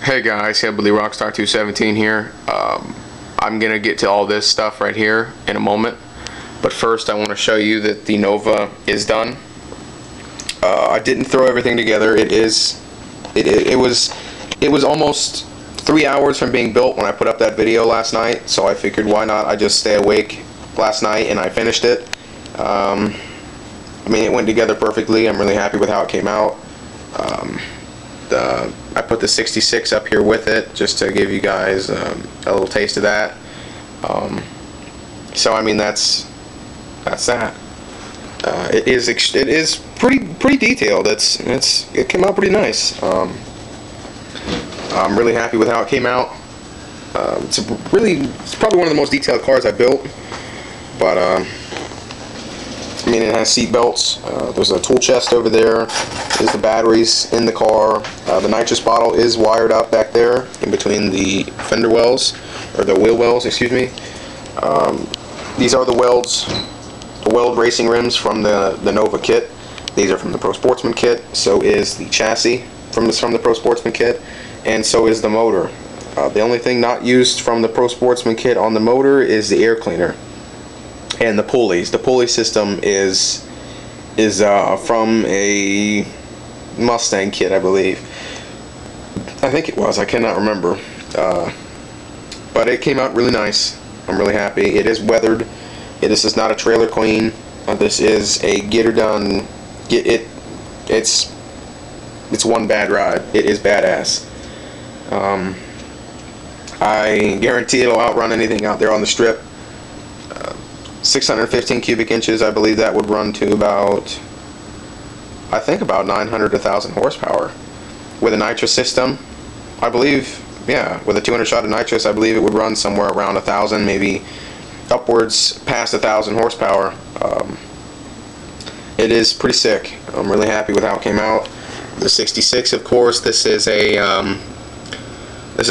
Hey guys, Hillbilly Rockstar 217 here. I'm gonna get to all this stuff right here in a moment, but first I want to show you that the Nova is done. I didn't throw everything together. It was almost 3 hours from being built when I put up that video last night, so I figured why not I just stay awake last night and I finished it. I mean, it went together perfectly. I'm really happy with how it came out. I put the 66 up here with it just to give you guys a little taste of that. So I mean, that's that. It is pretty detailed. It came out pretty nice. I'm really happy with how it came out. It's probably one of the most detailed cars I built. But I mean, it has seat belts. There's a tool chest over there. There's the batteries in the car. The nitrous bottle is wired up back there in between the fender wells, or the wheel wells, excuse me. These are the weld racing rims from the Nova kit. These are from the Pro Sportsman kit. So is the chassis from the Pro Sportsman kit, and so is the motor. The only thing not used from the Pro Sportsman kit on the motor is the air cleaner and the pulleys. The pulley system is from a Mustang kit, I believe. I think it was. I cannot remember. But it came out really nice. I'm really happy. It is weathered. This is not a trailer queen. This is a get her done. It's one bad ride. It is badass. I guarantee it'll outrun anything out there on the strip. 615 cubic inches, I believe that would run to about 900 to 1,000 horsepower. With a nitrous system, I believe, yeah, with a 200 shot of nitrous, I believe it would run somewhere around 1,000, maybe upwards past 1,000 horsepower. It is pretty sick. I'm really happy with how it came out. The 66, of course, this is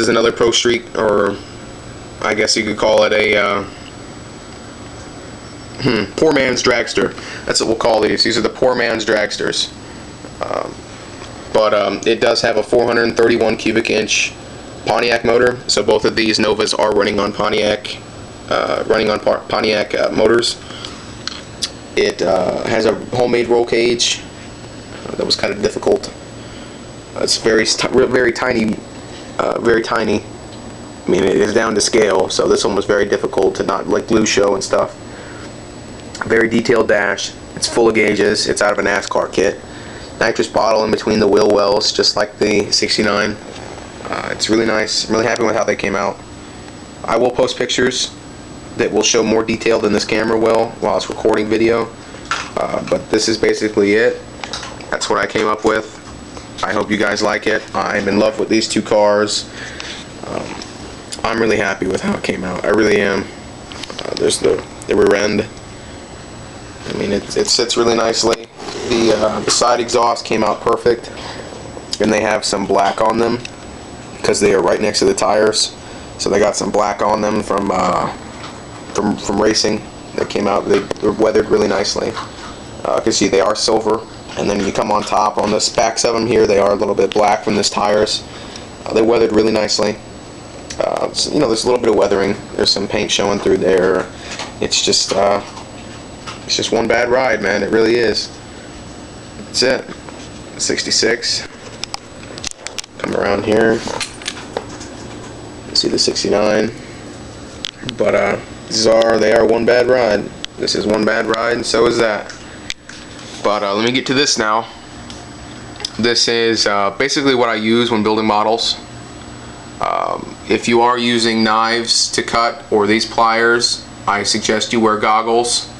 another Pro Street, or I guess you could call it a poor man's dragster. That's what we'll call these. These are the poor man's dragsters. But it does have a 431 cubic inch Pontiac motor. So both of these Novas are running on Pontiac, motors. It has a homemade roll cage. That was kind of difficult. It's very tiny. Very tiny. I mean, it is down to scale. So this one was very difficult to not like glue show and stuff. Very detailed dash. It's full of gauges. It's out of a NASCAR kit. Nitrous bottle in between the wheel wells, just like the 69. It's really nice. I'm really happy with how they came out. I will post pictures that will show more detail than this camera will while it's recording video. But this is basically it. That's what I came up with. I hope you guys like it. I'm in love with these two cars. I'm really happy with how it came out. I really am. There's the rear end. I mean, it sits really nicely. The side exhaust came out perfect, and they have some black on them because they are right next to the tires. So they got some black on them from racing. That came out. They're weathered really nicely. You can see they are silver, and then you come on top on the backs of them here. They are a little bit black from these tires. They weathered really nicely. So, you know, there's a little bit of weathering. There's some paint showing through there. It's just one bad ride, man. It really is. That's it. 66. Come around here. See the 69. But they are one bad ride. This is one bad ride, and so is that. But let me get to this now. This is basically what I use when building models. If you are using knives to cut or these pliers, I suggest you wear goggles,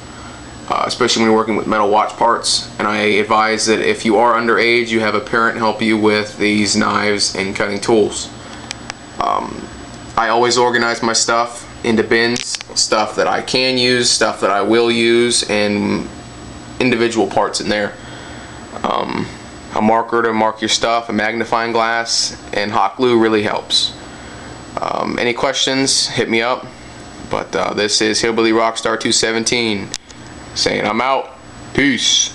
especially when you're working with metal watch parts. And I advise that if you are underage, you have a parent help you with these knives and cutting tools. I always organize my stuff into bins, stuff that I can use, stuff that I will use, and individual parts in there. A marker to mark your stuff, a magnifying glass, and hot glue really helps. Any questions, hit me up. But this is Hillbilly Rockstar 217 saying I'm out. Peace.